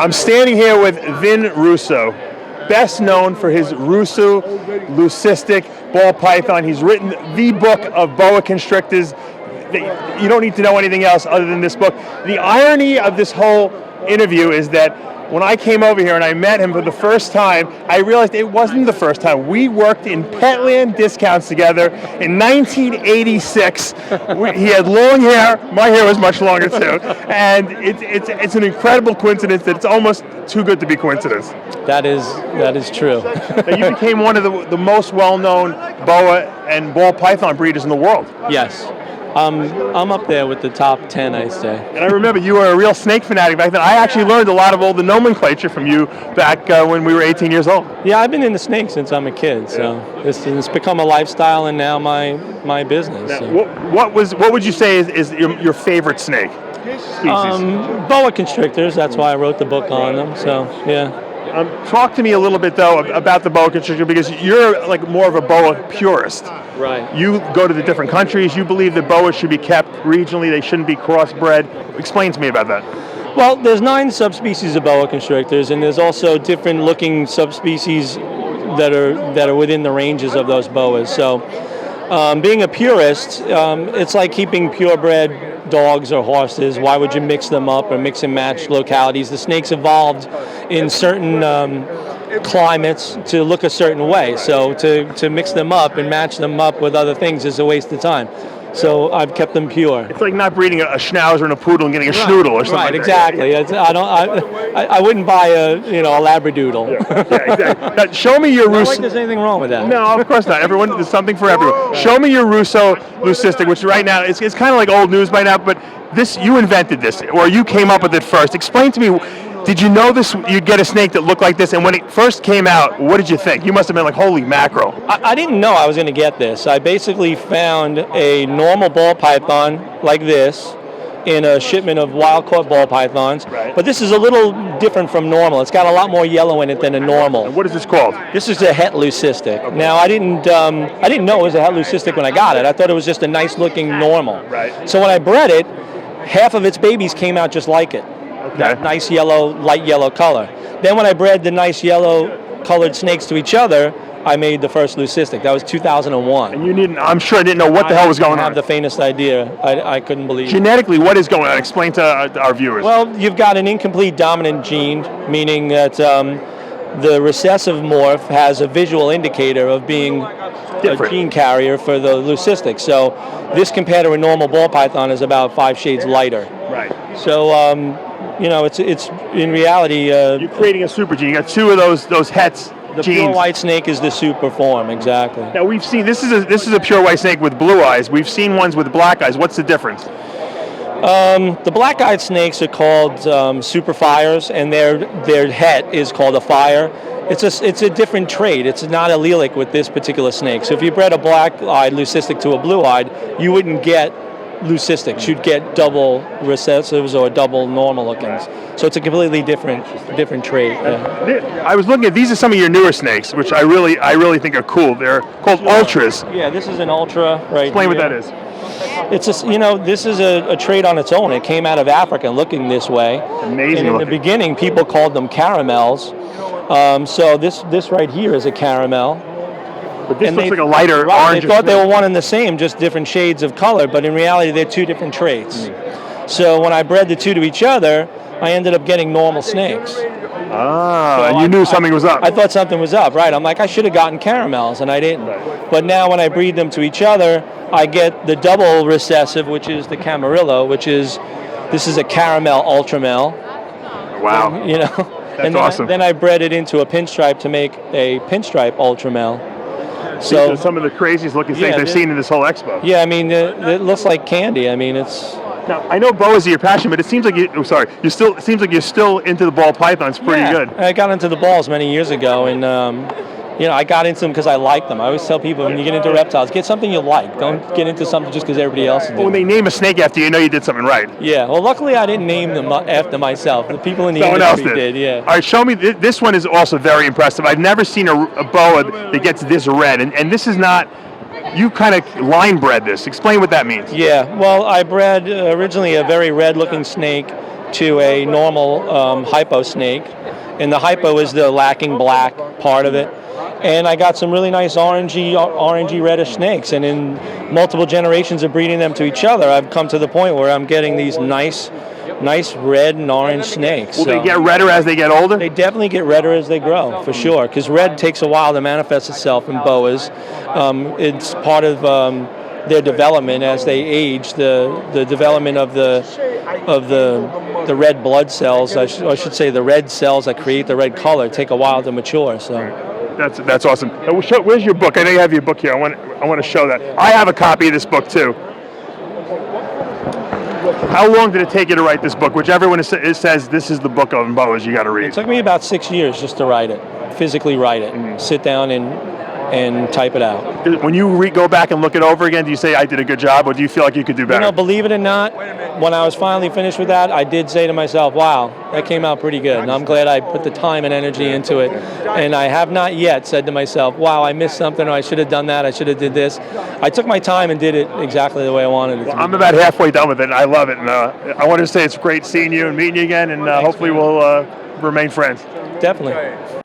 I'm standing here with Vin Russo, best known for his Russo leucistic ball python. He's written the book of boa constrictors. You don't need to know anything else other than this book. The irony of this whole interview is that when I came over here and I met him for the first time, I realized it wasn't the first time. We worked in Petland discounts together in 1986. He had long hair. My hair was much longer too. And it's an incredible coincidence that it's almost too good to be coincidence. That is true. You became one of the most well-known boa and ball python breeders in the world. Yes. I'm up there with the top 10, I say. And I remember you were a real snake fanatic back then. I actually learned a lot of all the nomenclature from you back when we were 18 years old. Yeah, I've been into snakes since I'm a kid, so it's become a lifestyle and now my business. Now, so. what would you say is your favorite snake species? Boa constrictors. That's why I wrote the book on them. So yeah. Talk to me a little bit though about the boa constrictor, because you're like more of a boa purist. Right. You go to the different countries. You believe that boas should be kept regionally. They shouldn't be crossbred. Explain to me about that. Well, there's 9 subspecies of boa constrictors, and there's also different looking subspecies that are within the ranges of those boas. So, being a purist, it's like keeping purebred dogs or horses. Why would you mix them up or mix and match localities? The snakes evolved in certain climates to look a certain way. So to mix them up and match them up with other things is a waste of time. So I've kept them pure. It's like not breeding a schnauzer and a poodle and getting a schnoodle or something. Right, like exactly. That. I wouldn't buy a labradoodle. Yeah, exactly. Now, show me your Not Russo. like there's anything wrong with that. No, of course not. There's something for everyone. Show me your Russo leucistic, which right now it's kind of like old news by now, but you invented this, or you came up with it first. Explain to me. Did you know this? You'd get a snake that looked like this, and when it first came out, what did you think? You must have been like, holy mackerel. I didn't know I was going to get this. I basically found a normal ball python like this in a shipment of wild-caught ball pythons. Right. But this is a little different from normal. It's got a lot more yellow in it than a normal. And what is this called? This is a het leucistic. Okay. Now, I didn't know it was a het leucistic when I got it. I thought it was just a nice-looking normal. Right. So when I bred it, half of its babies came out just like it. Okay. That nice yellow, light yellow color. Then when I bred the nice yellow colored snakes to each other, I made the first leucistic. That was 2001. And I'm sure I didn't know what the hell was going on. I didn't have the faintest idea. I couldn't believe it. Genetically, what is going on? Explain to our viewers. Well, you've got an incomplete dominant gene, meaning that the recessive morph has a visual indicator of being different. A gene carrier for the leucistic. So this compared to a normal ball python is about 5 shades lighter. Right. So, it's in reality. You're creating a super gene. You got 2 of those hets. The genes. pure white snake is the super form, exactly. Now we've seen this is a pure white snake with blue eyes. We've seen ones with black eyes. What's the difference? The black-eyed snakes are called super fires, and their het is called a fire. It's a different trait. It's not allelic with this particular snake. So if you bred a black-eyed leucistic to a blue-eyed, you wouldn't get leucistics. You'd get double recessives or double normal lookings. So it's a completely different trait. Yeah. I was looking at these are some of your newer snakes, which I really think are cool. They're called ultras. Yeah, this is an ultra right Explain here. what that is. It's this is a trait on its own. It came out of Africa looking this way. Amazing. And in looking. the beginning, people called them caramels. So this right here is a caramel. But this looks like a lighter orange. They thought they were one and the same, just different shades of color, but in reality, they're 2 different traits. So when I bred the 2 to each other, I ended up getting normal snakes. And you knew something was up. I thought something was up, right? I'm like, I should have gotten caramels, and I didn't. Right. But now when I breed them to each other, I get the double recessive, which is the Camarillo, this is a caramel ultramel. Wow. And, That's awesome. Then I bred it into a pinstripe to make a pinstripe ultramel. So these are some of the craziest looking things I've seen in this whole expo. Yeah, I mean, it looks like candy. I mean, it's. Now I know boas are your passion, but it seems like it seems like you're still into the ball pythons pretty good. I got into the balls many years ago, and I got into them because I like them. I always tell people when you get into reptiles, get something you like. Don't get into something just because everybody else is doing. When they name a snake after you, know you did something right. Yeah. Well, luckily I didn't name them after myself. The people in the Someone industry else did. Yeah. All right, show me. This one is also very impressive. I've never seen a boa that gets this red, and this is not. You kind of line bred this. Explain what that means. Yeah. Well, I bred originally a very red-looking snake to a normal hypo snake, and the hypo is the lacking black part of it. And I got some really nice orangey reddish snakes, and in multiple generations of breeding them to each other, I've come to the point where I'm getting these nice red and orange snakes. Will they get redder as they get older? They definitely get redder as they grow, for sure, because red takes a while to manifest itself in boas. It's part of their development as they age. The development of the red blood cells, I should say, the red cells that create the red color, take a while to mature. So. That's awesome. Where's your book? I know you have your book here. I want to show that. I have a copy of this book too. How long did it take you to write this book? Which everyone says this is the book of boas you got to read. It took me about 6 years just to write it, physically write it, sit down and type it out. When you go back and look it over again, do you say I did a good job, or do you feel like you could do better? Believe it or not, when I was finally finished with that, I did say to myself, wow, that came out pretty good. And I'm glad I put the time and energy into it. And I have not yet said to myself, wow, I missed something, or I should have done that, I should have did this. I took my time and did it exactly the way I wanted it to. I'm about halfway done with it, and I love it. And I want to say it's great seeing you and meeting you again, and hopefully we'll remain friends. Definitely.